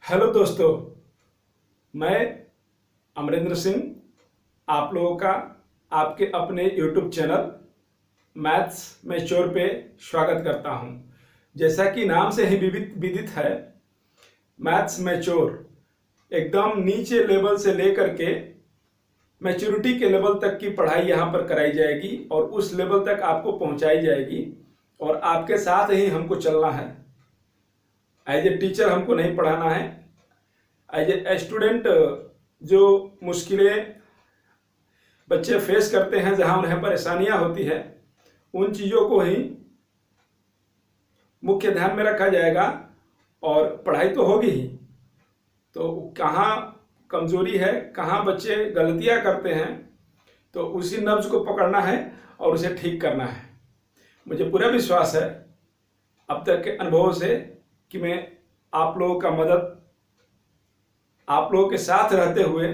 Hello दोस्तों, मैं अमरिंदर सिंह आप लोगों का आपके अपने यूट्यूब चैनल मैथ्स मैच्योर पे स्वागत करता हूं। जैसा कि नाम से ही विदित है, मैथ्स मैच्योर एकदम नीचे लेवल से लेकर के मैच्योरिटी के लेवल तक की पढ़ाई यहाँ पर कराई जाएगी और उस लेवल तक आपको पहुँचाई जाएगी और आपके साथ ही हमको चलना है। एज ए टीचर हमको नहीं पढ़ाना है, एज ए स्टूडेंट जो मुश्किलें बच्चे फेस करते हैं, जहां उन्हें परेशानियां होती है, उन चीज़ों को ही मुख्य ध्यान में रखा जाएगा और पढ़ाई तो होगी ही। तो कहाँ कमजोरी है, कहाँ बच्चे गलतियां करते हैं, तो उसी नब्ज को पकड़ना है और उसे ठीक करना है। मुझे पूरा विश्वास है अब तक के अनुभव से कि मैं आप लोगों का मदद आप लोगों के साथ रहते हुए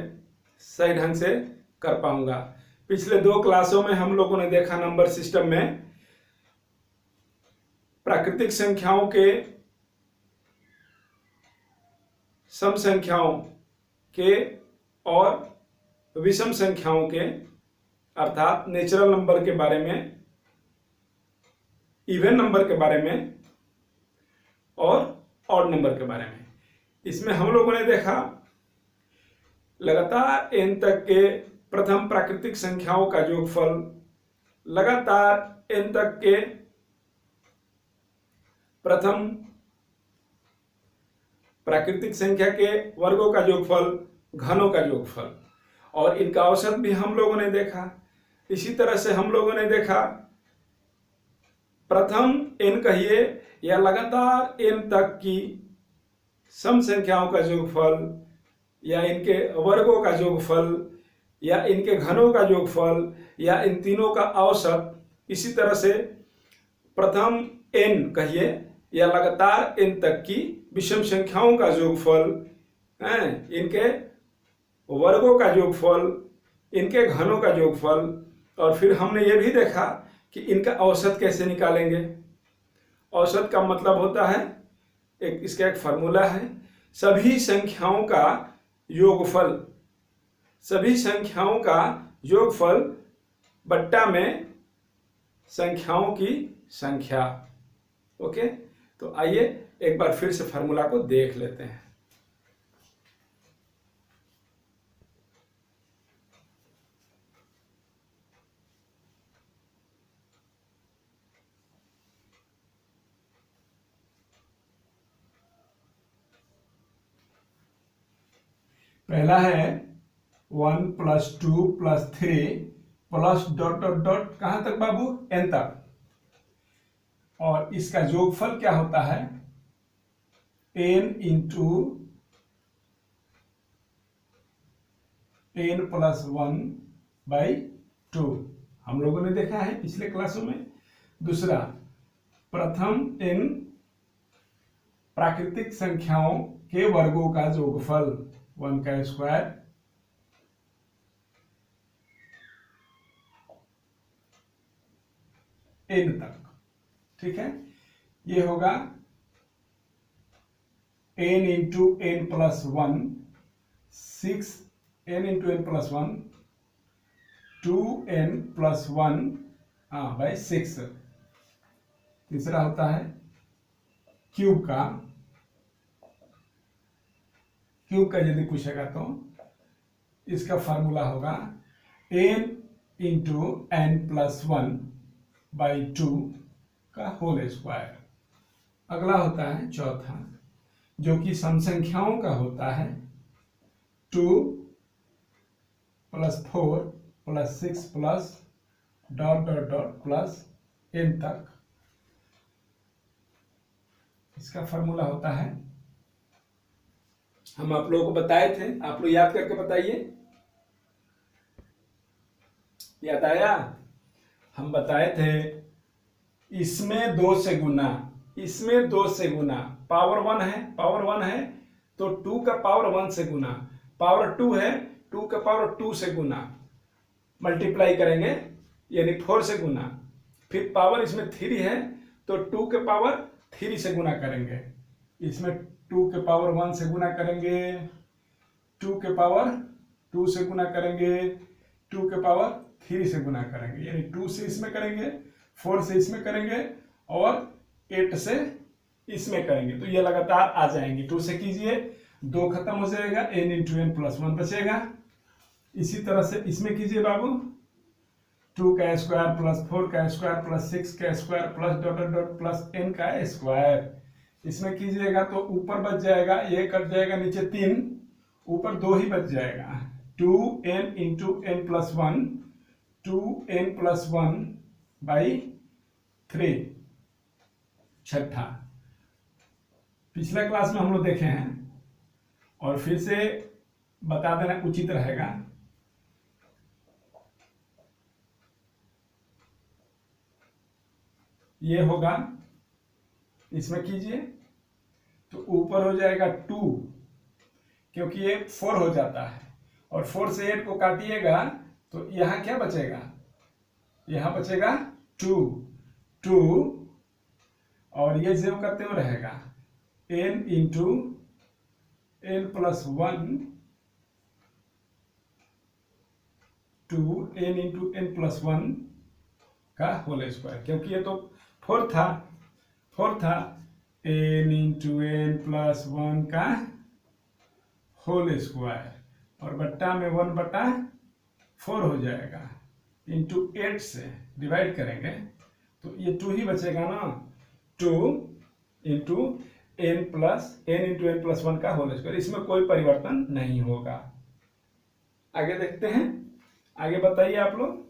सही ढंग से कर पाऊंगा। पिछले 2 क्लासों में हम लोगों ने देखा नंबर सिस्टम में प्राकृतिक संख्याओं के, सम संख्याओं के और विषम संख्याओं के अर्थात नेचुरल नंबर के बारे में, इवन नंबर के बारे में और ऑड नंबर के बारे में। इसमें हम लोगों ने देखा लगातार n तक के प्रथम प्राकृतिक संख्याओं का योगफल, लगातार n तक के प्रथम प्राकृतिक संख्या के वर्गों का योगफल, घनों का योगफल, और इनका औसत भी हम लोगों ने देखा। इसी तरह से हम लोगों ने देखा प्रथम n कहिए या लगातार n तक की सम संख्याओं का योगफल या इनके वर्गों का योगफल या इनके घनों का योगफल या इन तीनों का औसत। इसी तरह से प्रथम n कहिए या लगातार n तक की विषम संख्याओं का योगफल, इनके वर्गों का योगफल, इनके घनों का योगफल, और फिर हमने ये भी देखा कि इनका औसत कैसे निकालेंगे। औसत का मतलब होता है इसका एक फार्मूला है, सभी संख्याओं का योगफल, सभी संख्याओं का योगफल बट्टा में संख्याओं की संख्या। ओके, तो आइए एक बार फिर से फार्मूला को देख लेते हैं। पहला है 1 + 2 + 3 प्लस डॉट डॉट डॉट कहां तक बाबू, n तक, और इसका योगफल क्या होता है n × n + 1/2। हम लोगों ने देखा है पिछले क्लासों में। दूसरा, प्रथम n प्राकृतिक संख्याओं के वर्गों का योगफल, 1 का स्क्वायर, n तक। ठीक है, ये होगा n × n + 1 6, n × n + 1 2n + 1/6। तीसरा होता है क्यूब का यदि पूछेगा तो इसका फार्मूला होगा n × n + 1/2 का होल स्क्वायर। अगला होता है चौथा, जो कि सम संख्याओं का होता है 2 + 4 + 6 + dot dot dot plus n तक। इसका फार्मूला होता है, हम आप लोगों को बताए थे, आप लोग याद करके बताइए, याद आया? हम बताए थे इसमें 2 से गुना, इसमें 2 से गुना, पावर 1 है तो 2 का पावर 1 से गुना, पावर 2 है 2 का पावर 2 से गुना, मल्टीप्लाई करेंगे यानी 4 से गुना, फिर पावर इसमें 3 है तो 2 के पावर 3 से गुना करेंगे। इसमें 2 के पावर 1 से गुना करेंगे, 2 के पावर 2 से गुना करेंगे, 2 के पावर 3 से गुना करेंगे, यानी 2 से इसमें करेंगे, 4 से इसमें करेंगे और 8 से इसमें करेंगे, तो ये लगातार आ जाएंगे। 2 से कीजिए, 2 खत्म हो जाएगा, n इंटू एन प्लस 1 बचेगा। इसी तरह से इसमें कीजिए बाबू, 2 का स्क्वायर प्लस 4 का स्क्वायर प्लस 6 का square plus dot dot dot plus n का स्क्वायर। इसमें कीजिएगा तो ऊपर बच जाएगा, ये कट जाएगा, नीचे 3, ऊपर 2 ही बच जाएगा। 2n into n plus 1, 2n प्लस 1 बाई 3, छठा। पिछले क्लास में हम लोग देखे हैं और फिर से बता देना उचित रहेगा। ये होगा, इसमें कीजिए तो ऊपर हो जाएगा 2, क्योंकि ये 4 हो जाता है और 4 से 8 को काटिएगा तो यहां क्या बचेगा, यहां बचेगा 2 और ये 0 का 0 रहेगा, n into n plus 1 2n into n plus 1 का होल स्क्वायर, क्योंकि ये तो 4 था, n इंटू एन प्लस 1 का होल स्क्वायर और बट्टा में 1/4 हो जाएगा, इंटू 8 से डिवाइड करेंगे तो ये 2 ही बचेगा ना, 2 into n into n plus 1 का होल स्क्वायर। इसमें कोई परिवर्तन नहीं होगा। आगे देखते हैं, आगे बताइए आप लोग।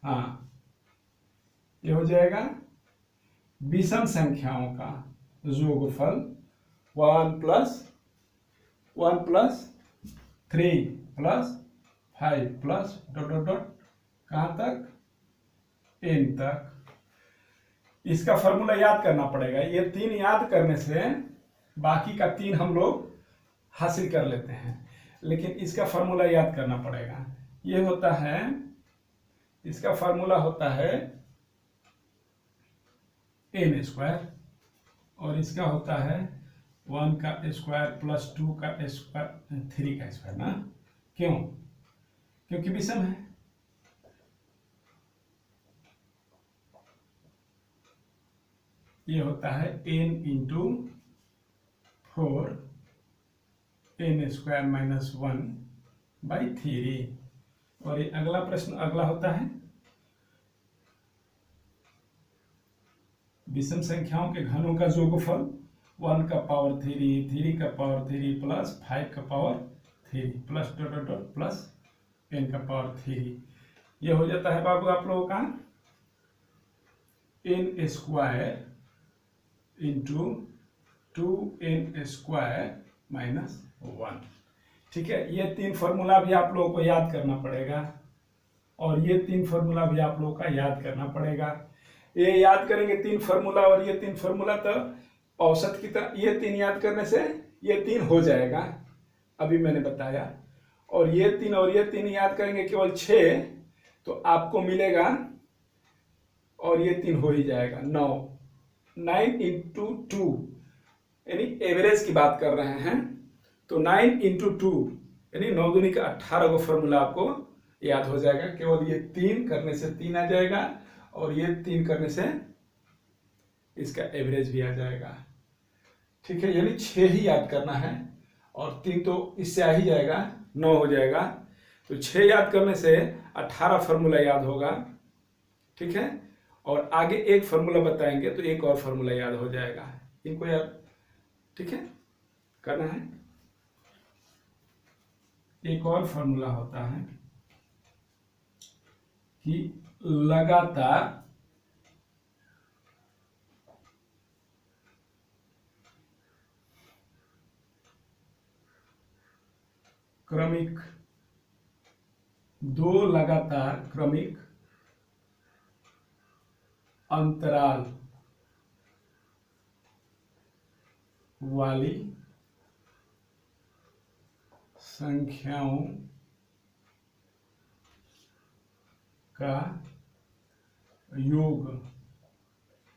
हाँ, ये हो जाएगा विषम संख्याओं का योगफल 1 plus 3 plus 5 plus dot dot dot कहाँ तक, n तक। इसका फॉर्मूला याद करना पड़ेगा। ये 3 याद करने से बाकी का 3 हम लोग हासिल कर लेते हैं, लेकिन इसका फॉर्मूला याद करना पड़ेगा। ये होता है, इसका फॉर्मूला होता है n स्क्वायर और इसका होता है 1 का स्क्वायर प्लस 2 का स्क्वायर 3 का स्क्वायर ना। क्यों? क्योंकि विषम है। ये होता है n into 4 n square minus 1 by 3। और ये अगला प्रश्न अगला होता है विषम संख्याओं के घनों का योगफल 1 का पावर 3, 3 का पावर 3 प्लस 5 का power 3 plus dot dot dot plus n का पावर 3। ये हो जाता है बाबू आप लोगों का n square into 2n square minus 1। ठीक है, ये 3 फॉर्मूला भी आप लोगों को याद करना पड़ेगा और ये 3 फॉर्मूला भी आप लोगों का याद करना पड़ेगा। ये याद करेंगे 3 फॉर्मूला और ये 3 फॉर्मूला, तो औसत की तरह ये 3 याद करने से ये 3 हो जाएगा, अभी मैंने बताया। और ये 3 और ये 3 याद करेंगे केवल 6, तो आपको मिलेगा, और ये 3 हो ही जाएगा 9 इंटू 2, यानी एवरेज की बात कर रहे हैं, तो 9 इंटू 2 यानी 9 दूनी का 18 को फॉर्मूला आपको याद हो जाएगा। केवल ये 3 करने से 3 आ जाएगा और ये 3 करने से इसका एवरेज भी आ जाएगा। ठीक है, यानी 6 ही याद करना है और 3 तो इससे आ ही जाएगा, 9 हो जाएगा। तो 6 याद करने से 18 फॉर्मूला याद होगा। ठीक है, और आगे एक फॉर्मूला बताएंगे तो एक और फॉर्मूला याद हो जाएगा। इनको याद, ठीक है, करना है। एक और फॉर्मूला होता है कि लगातार क्रमिक, 2 लगातार क्रमिक अंतराल वाली संख्याओं का योग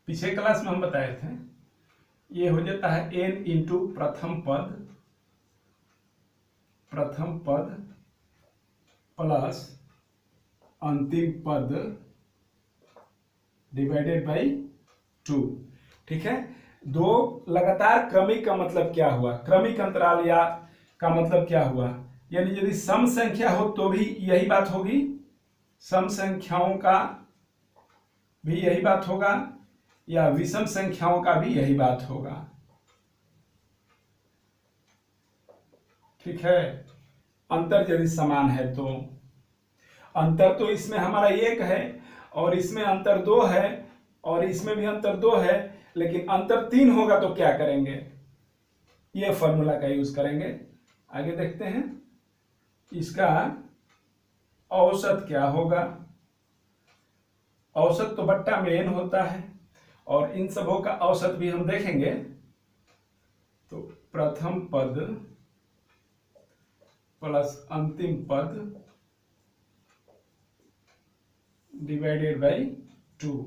पिछले क्लास में हम बताए थे, ये हो जाता है n इंटू प्रथम पद प्लस अंतिम पद डिवाइडेड बाई 2। ठीक है, दो लगातार क्रमिक का मतलब क्या हुआ, क्रमिक अंतराल या का मतलब क्या हुआ, यानी यदि सम संख्या हो तो भी यही बात होगी, सम संख्याओं का भी यही बात होगा, या विषम संख्याओं का भी यही बात होगा। ठीक है, अंतर यदि समान है तो, अंतर तो इसमें हमारा 1 है और इसमें अंतर 2 है और इसमें भी अंतर 2 है, लेकिन अंतर 3 होगा तो क्या करेंगे, ये फॉर्मूला का यूज करेंगे। आगे देखते हैं, इसका औसत क्या होगा, औसत तो बट्टा में n होता है और इन सबों का औसत भी हम देखेंगे। तो प्रथम पद प्लस अंतिम पद डिवाइडेड बाई 2,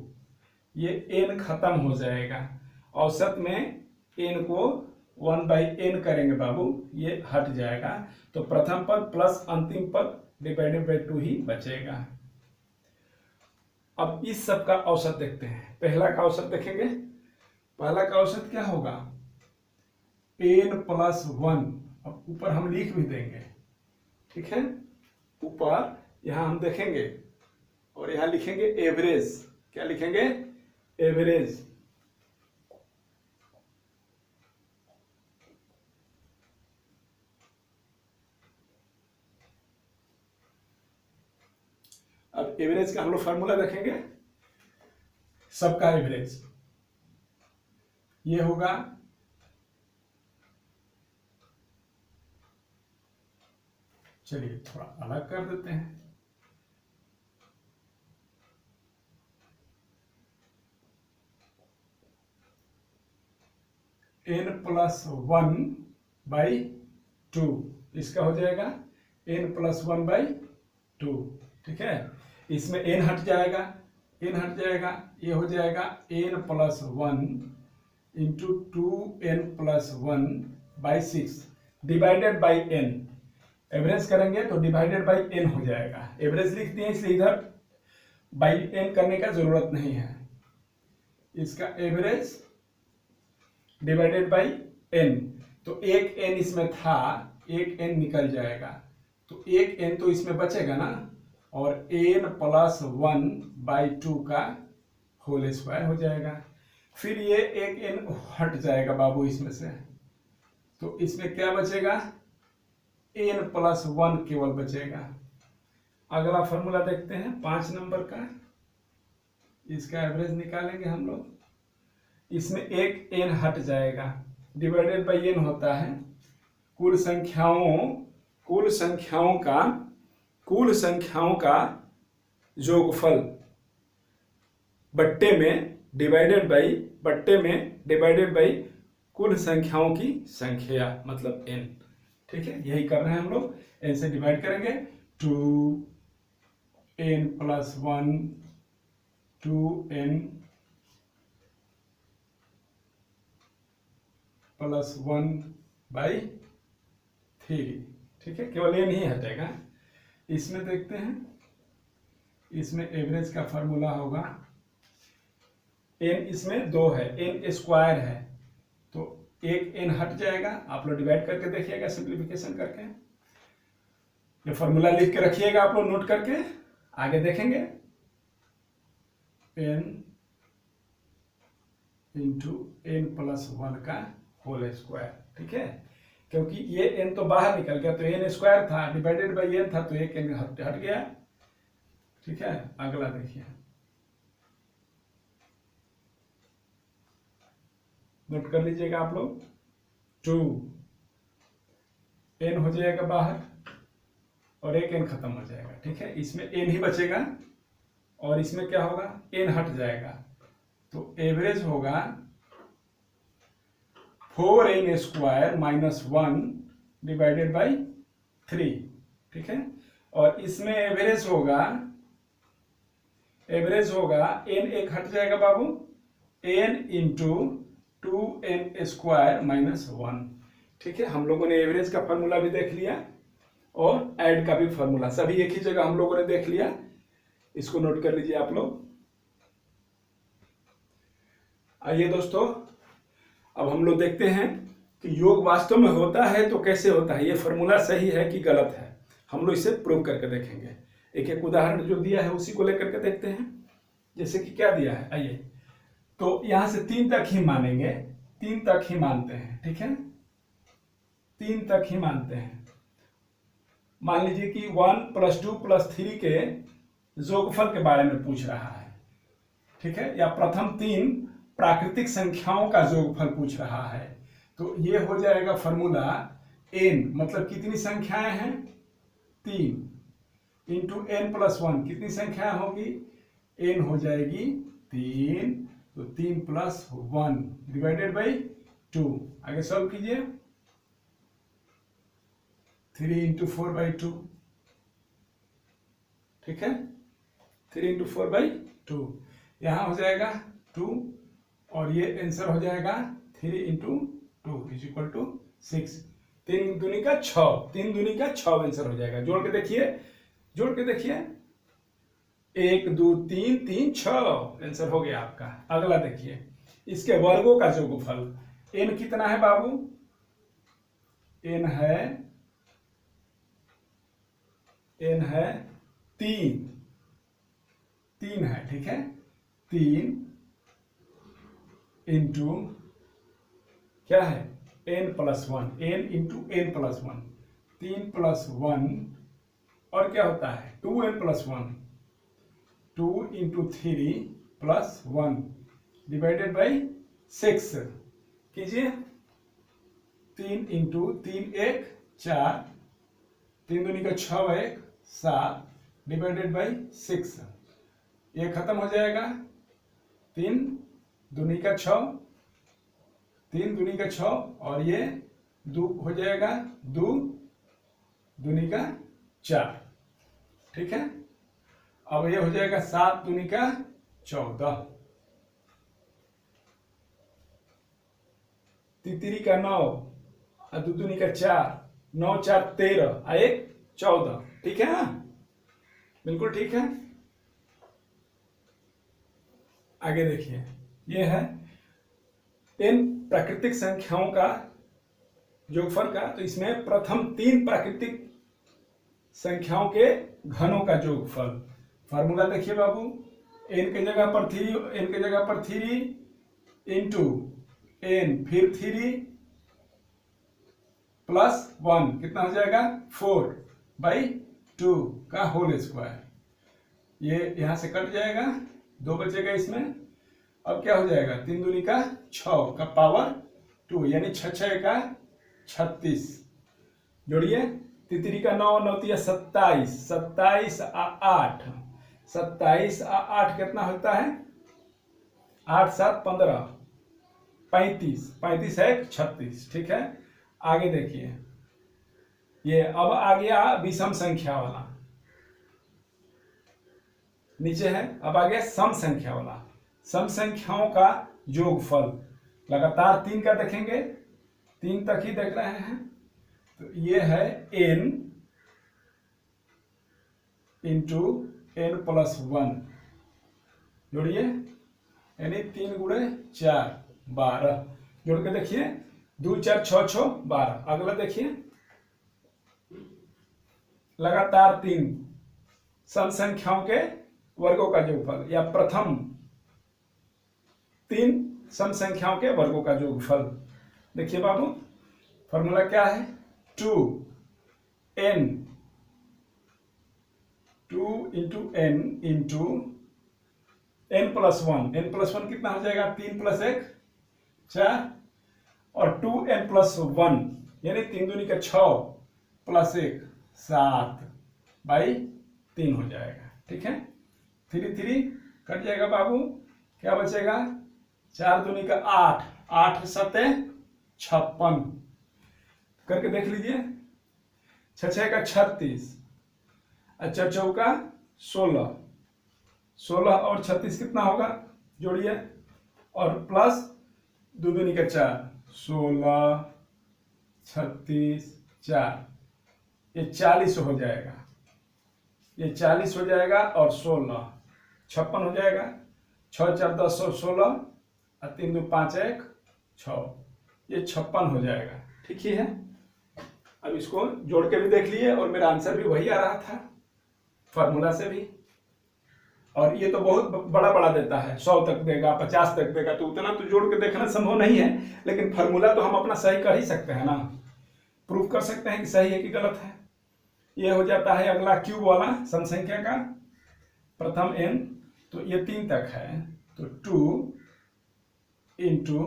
ये n खत्म हो जाएगा, औसत में n को 1/n करेंगे बाबू, ये हट जाएगा, तो प्रथम पद प्लस अंतिम पद डिवाइडेड बाई 2 ही बचेगा। अब इस सब का औसत देखते हैं, पहला का औसत देखेंगे, पहला का औसत क्या होगा n प्लस 1, अब ऊपर हम लिख भी देंगे। ठीक है, ऊपर यहां हम देखेंगे और यहां लिखेंगे एवरेज, क्या लिखेंगे, एवरेज। अब एवरेज का हम लोग फार्मूला देखेंगे, सबका एवरेज ये होगा चलिए थोड़ा अलग कर देते हैं, n प्लस 1/2, इसका हो जाएगा n प्लस 1/2। ठीक है, इसमें n हट जाएगा, ये हो जाएगा n plus 1 into 2n plus 1/6 divided by n, average करेंगे तो डिवाइडेड बाई n हो जाएगा, एवरेज लिख दिए इसलिए इधर बाई n करने का जरूरत नहीं है, इसका एवरेज डिवाइडेड बाई n, तो एक n इसमें था, एक n निकल जाएगा, तो एक n तो इसमें बचेगा ना, और n प्लस 1/2 का होल स्क्वायर हो जाएगा, फिर ये एक n हट जाएगा बाबू इसमें से, तो इसमें क्या बचेगा, n प्लस 1 केवल बचेगा। अगला फॉर्मूला देखते हैं 5 नंबर का, इसका एवरेज निकालेंगे हम लोग, इसमें एक n हट जाएगा, डिवाइडेड बाई n होता है कुल संख्याओं का जोगफल बट्टे में डिवाइडेड बाई कुल संख्याओं की संख्या, मतलब n। ठीक है, यही कर रहे हैं हम लोग, n से डिवाइड करेंगे, 2n प्लस 1 2n प्लस 1/3। ठीक है, केवल n ही हटेगा। इसमें देखते हैं, इसमें एवरेज का फॉर्मूला होगा, n इसमें 2 है, n स्क्वायर है, तो एक n हट जाएगा, आप लोग डिवाइड करके देखिएगा सिंप्लीफिकेशन करके, ये फॉर्मूला लिख के रखिएगा आप लोग नोट करके, आगे देखेंगे, n इंटू n प्लस 1 का होल स्क्वायर। ठीक है, क्योंकि ये n तो बाहर निकल गया, तो n स्क्वायर था डिवाइडेड बाई n था, तो एक n हट गया। ठीक है, अगला देखिए, नोट कर लीजिएगा आप लोग, 2n हो जाएगा बाहर और एक n खत्म हो जाएगा। ठीक है, इसमें n ही बचेगा और इसमें क्या होगा, n हट जाएगा, तो एवरेज होगा 4n square minus 1 divided by 3। ठीक है, और इसमें एवरेज होगा n एक हट जाएगा बाबू, n into 2n square minus 1। ठीक है, हम लोगों ने एवरेज का फॉर्मूला भी देख लिया और ऐड का भी फॉर्मूला, सभी एक ही जगह हम लोगों ने देख लिया। इसको नोट कर लीजिए आप लोग। आइए दोस्तों, अब हम लोग देखते हैं कि योग वास्तव में होता है तो कैसे होता है, ये फॉर्मूला सही है कि गलत है। हम लोग इसे प्रूव करके देखेंगे। एक एक उदाहरण जो दिया है उसी को लेकर के देखते हैं। जैसे कि क्या दिया है, आइए, तो यहां से 3 तक ही मानेंगे, 3 तक ही मानते हैं। ठीक है, 3 तक ही मानते हैं। मान लीजिए कि 1 + 2 + 3 के जोगफल के बारे में पूछ रहा है। ठीक है, या प्रथम 3 प्राकृतिक संख्याओं का जोगफल पूछ रहा है। तो ये हो जाएगा फॉर्मूला n, मतलब कितनी संख्याएं हैं, 3 इंटू n + 1, कितनी संख्याएं होगी, n हो जाएगी 3, तो 3 + 1 डिवाइडेड बाई 2। आगे सॉल्व कीजिए, 3 × 4/2। ठीक है, 3 × 4/2, यहां हो जाएगा 2 और ये आंसर हो जाएगा 3 × 2 = 6। 3 दूनी का 6, 3 दूनी का 6 आंसर हो जाएगा। जोड़ के देखिए, जोड़ के देखिए, 1 2 3 3 6 आंसर हो गया आपका। अगला देखिए, इसके वर्गों का जोगफल n कितना है बाबू, n है 3 है। ठीक है, 3 इंटू क्या है, n + 1, n इंटू n + 1, 3 + 1 और क्या होता है 2n + 1, 2 इंटू 3 + 1 डिवाइडेड बाई 6 कीजिए। 3 इंटू 3 1 4, 3 दूनी का 6 1 7 डिवाइडेड बाई 6, ये खत्म हो जाएगा। 3 दूनी का 6, 3 दूनी का 6 और ये 2 हो जाएगा, 2 दूनी का 4। ठीक है, अब ये हो जाएगा 7 दूनी का 14, तितरी का 9 और 2 दूनी का 4, 9 4 13 और 1 14। ठीक है, बिल्कुल ठीक है। आगे देखिए, ये है n प्राकृतिक संख्याओं का जोगफल का, तो इसमें प्रथम 3 प्राकृतिक संख्याओं के घनों का जोगफल। फार्मूला देखिए बाबू, n के जगह पर 3 इंटू n फिर 3 + 1 कितना हो जाएगा 4/2 का होल स्क्वायर। ये यहां से कट जाएगा, 2 बचेगा इसमें। अब क्या हो जाएगा, 3 दूनी का 6 का पावर 2, यानी 6 6 का 36। जोड़िए, तितरी का 9 9 × 27, 27 और 8, 27 और 8 कितना होता है, 8 7 15, 35, 35 है 36। ठीक है, आगे देखिए, ये अब आ गया विषम संख्या वाला, नीचे है, अब आ गया सम संख्या वाला। सम संख्याओं का जोगफल लगातार 3 का देखेंगे, 3 तक ही देख रहे हैं। तो ये है n इंटू n + 1, जोड़िए, यानी 3 × 4 12, जोड़ के देखिए, 2 4 6 6 12। अगला देखिए, लगातार 3 सम संख्याओं के वर्गों का जोगफल, या प्रथम 3 सम संख्याओं के वर्गों का जोगफल। देखिए बाबू, फॉर्मूला क्या है, 2n इंटू n + 1, n + 1 कितना हो जाएगा, 3 + 1 4 और 2n + 1 यानी 3 दूनी का 6 + 1 7/3 हो जाएगा। ठीक है, 3 3 कट जाएगा बाबू, क्या बचेगा, 4 दूनी का 8, 8 7 56 करके देख लीजिए, 6 6 का 36, अच्छा 4 16, 16 और 36 कितना होगा, जोड़िए, और प्लस 2 दूनी का 4, 16, 36, 4, ये 40 हो जाएगा, ये 40 हो जाएगा और 16 56 हो जाएगा। 6 4 10 और 16 और 3 2 5 1 6, ये 56 हो जाएगा। ठीक ही है। अब इसको जोड़ के भी देख लिए और मेरा आंसर भी वही आ रहा था फार्मूला से भी। और ये तो बहुत बड़ा बड़ा देता है, 100 तक देगा, 50 तक देगा, तो उतना तो जोड़ के देखना संभव नहीं है, लेकिन फार्मूला तो हम अपना सही कर ही सकते हैं ना, प्रूव कर सकते हैं कि सही है कि गलत है। ये हो जाता है अगला क्यूब वाला सम संख्या का प्रथम n, तो ये 3 तक है, तो 2 इंटू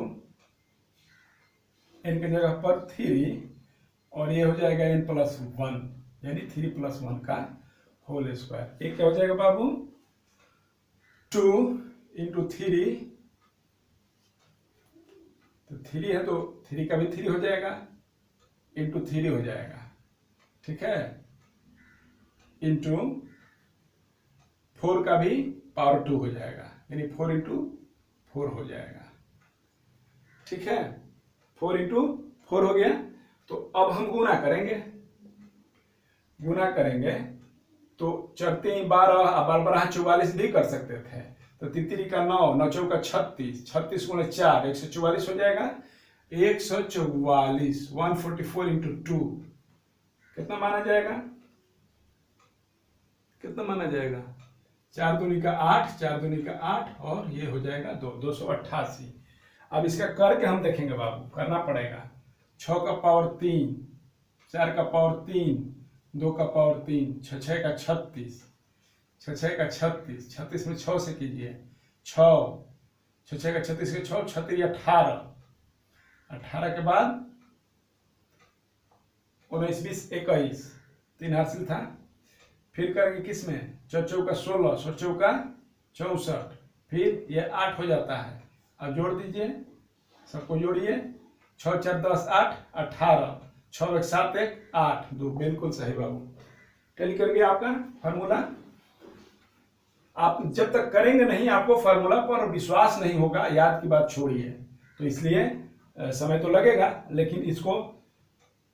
n की जगह पर 3 और ये हो जाएगा n प्लस 1 यानी 3 प्लस 1 का होल स्क्वायर। एक क्या हो जाएगा बाबू, 2 इंटू 3, तो 3 है तो 3 का भी 3 हो जाएगा, इंटू 3 हो जाएगा, ठीक है, इंटू 4 का भी पावर 2 हो जाएगा, यानी 4 इंटू 4 हो जाएगा, ठीक है, 4 इंटू 4 हो गया। तो अब हम गुना करेंगे, गुना करेंगे तो 4 3 12 और 12 44 भी कर सकते थे, तो 3 का 9 9 चौका 36, 36 गुणे 4 144 हो जाएगा, 144 144 इंटू 2 कितना माना जाएगा, कितना माना जाएगा, 4 दूनी का 8, 4 दूनी का 8 और ये हो जाएगा 288। अब इसका करके हम देखेंगे बाबू, करना पड़ेगा। 6 का पावर 3, 4 का पावर 3, 2 का पावर 3, 6 6 का 36, 6 6 का 36, 36 में 6 से कीजिए 6, 6 6 का 36 के 6, 36 18, 18 के बाद 19 20 21, 3 हासिल था। फिर करेंगे किस में, 4 चौका 16, 16 चौका 64, फिर ये 8 हो जाता है। अब जोड़ दीजिए, सबको जोड़िए, 6 4 10 8 18, 6 1 7 1 8 2, बिल्कुल सही बाबू, टैली कर गया आपका फार्मूला। आप जब तक करेंगे नहीं आपको फार्मूला पर विश्वास नहीं होगा, याद की बात छोड़िए, तो इसलिए समय तो लगेगा, लेकिन इसको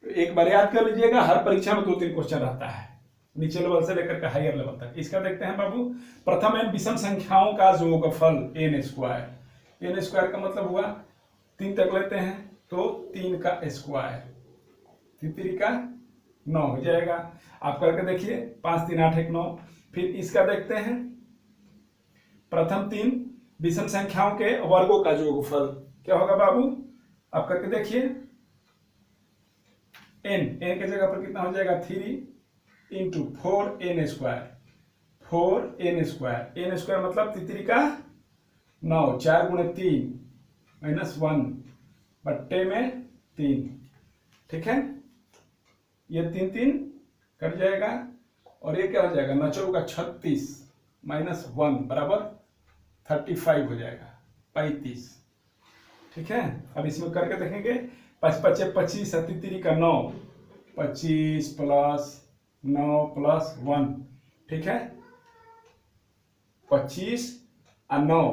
एक बार याद कर लीजिएगा। हर परीक्षा में 2-3 क्वेश्चन रहता है, नीचे लेवल से लेकर के हायर लेवल तक। इसका देखते हैं बाबू, प्रथम n विषम संख्याओं का जोगफल n स्क्वायर। n स्क्वायर का मतलब हुआ 3 तक लेते हैं तो 3 का स्क्वायर, 3 का 9 हो जाएगा। आप करके देखिए, 5 3 8 1 9। फिर इसका देखते हैं, प्रथम 3 विषम संख्याओं के वर्गों का जोगफल क्या होगा बाबू, आप करके देखिए। n के जगह पर कितना हो जाएगा, 3 into 4n square, 4n square, n square मतलब 3 का 9, 4 गुणे 3 माइनस 1 बट्टे में 3, ठीक है, ये 3 3 कट जाएगा और ये क्या हो जाएगा, 9 चौका 36 माइनस 1 बराबर 35 हो जाएगा, 35, ठीक है। अब इसमें करके देखेंगे, 5 5 25, 3 का 9, 25 प्लस 9 प्लस 1, ठीक है, 25 और 9,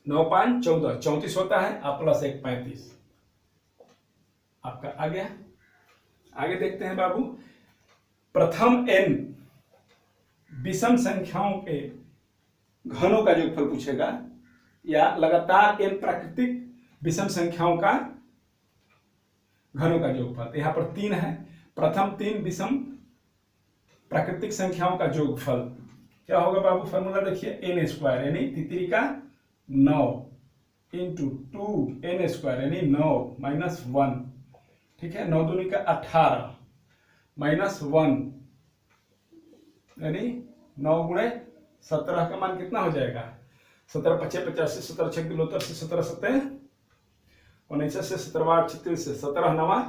9 5 14, 34 होता है, आप प्लस 1 35, आपका आ गया। आगे देखते हैं बाबू, प्रथम n विषम संख्याओं के घनों का जोगफल पूछेगा, या लगातार n प्राकृतिक विषम संख्याओं का घनों का जोगफल। यहाँ पर 3 है, प्रथम 3 विषम प्राकृतिक संख्याओं का जोगफल क्या होगा बाबू, फॉर्मूला देखिए, n स्क्वायर यानी 3 का 9 इंटू 2n स्क्वायर यानी 9 माइनस 1, ठीक है, 9 दूनी का 18 माइनस 1 यानी 9 गुणे 17 का मान कितना हो जाएगा, 17 5 85, 17 6 72, 17 7 19 से 17 8 36 से 17 9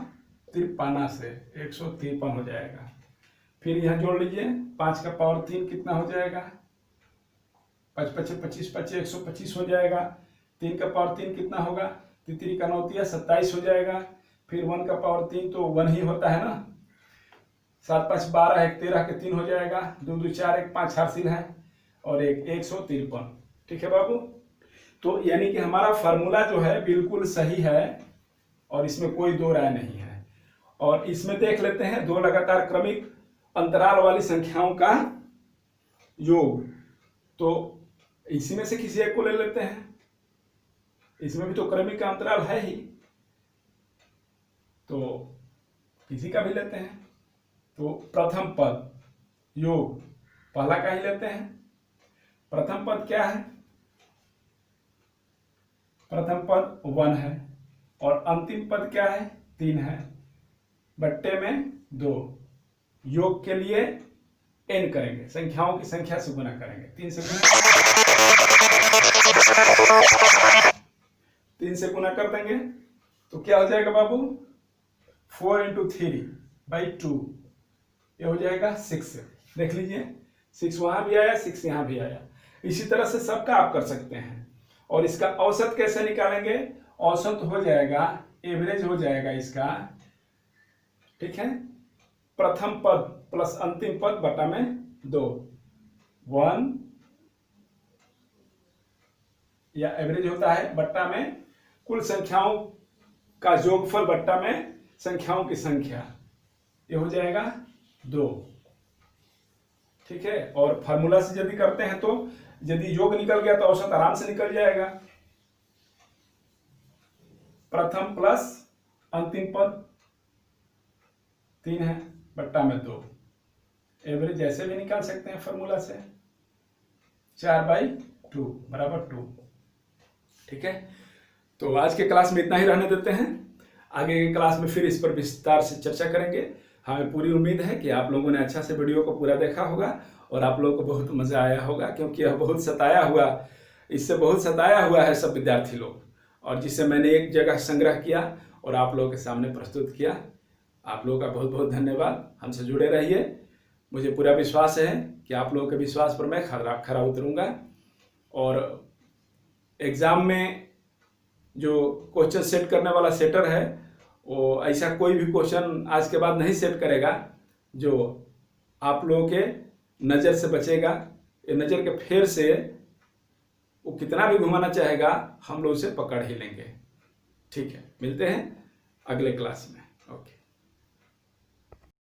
53 से 153 हो जाएगा। फिर यहाँ जोड़ लीजिए, 5 का पावर 3 कितना हो जाएगा, 5 5 25 5 125 हो जाएगा। 3 का पावर 3 कितना होगा, 3 का 9 27 हो जाएगा। फिर 1 का पावर 3 तो 1 ही होता है ना, 7 5 12 1 13 के 3 हो जाएगा, 2 2 4 1 5 हासिल है और 1 153, ठीक है बाबू। तो यानी कि हमारा फार्मूला जो है बिल्कुल सही है और इसमें कोई दो राय नहीं है। और इसमें देख लेते हैं दो लगातार क्रमिक अंतराल वाली संख्याओं का योग। तो इसी में से किसी एक को ले लेते हैं, इसमें भी तो क्रमिक का अंतराल है ही, तो किसी का भी लेते हैं। तो प्रथम पद योग पहला का ही लेते हैं। प्रथम पद क्या है? प्रथम पद 1 है और अंतिम पद क्या है? 3 है, बट्टे में 2। योग के लिए n करेंगे, संख्याओं की संख्या से गुना करेंगे। 3 से गुना कर देंगे तो क्या हो जाएगा बाबू? 4 × 3/2, ये हो जाएगा 6। देख लीजिए 6 वहां भी आया, 6 यहां भी आया। इसी तरह से सबका आप कर सकते हैं। और इसका औसत कैसे निकालेंगे? औसत हो जाएगा, एवरेज हो जाएगा इसका, ठीक है, प्रथम पद प्लस अंतिम पद बटा में 2। 1 या एवरेज होता है बट्टा में कुल संख्याओं का योगफल बट्टा में संख्याओं की संख्या, ये हो जाएगा 2, ठीक है। और फार्मूला से यदि करते हैं तो यदि योग निकल गया तो औसत आराम से निकल जाएगा। प्रथम प्लस अंतिम पद 3 है बट्टा में 2, एवरेज ऐसे भी निकाल सकते हैं फार्मूला से, 4/2 बराबर 2, ठीक है। तो आज के क्लास में इतना ही रहने देते हैं। आगे के क्लास में फिर इस पर विस्तार से चर्चा करेंगे। हमें पूरी उम्मीद है कि आप लोगों ने अच्छा से वीडियो को पूरा देखा होगा और आप लोगों को बहुत मजा आया होगा, क्योंकि यह बहुत सताया हुआ है सब विद्यार्थी लोग, और जिसे मैंने एक जगह संग्रह किया और आप लोगों के सामने प्रस्तुत किया। आप लोगों का बहुत बहुत धन्यवाद। हमसे जुड़े रहिए। मुझे पूरा विश्वास है कि आप लोगों के विश्वास पर मैं खरा उतरूंगा और एग्जाम में जो क्वेश्चन सेट करने वाला सेटर है वो ऐसा कोई भी क्वेश्चन आज के बाद नहीं सेट करेगा जो आप लोगों के नज़र से बचेगा। ये नज़र के फेर से वो कितना भी घुमाना चाहेगा, हम लोग उसे पकड़ ही लेंगे। ठीक है, मिलते हैं अगले क्लास में। ओके।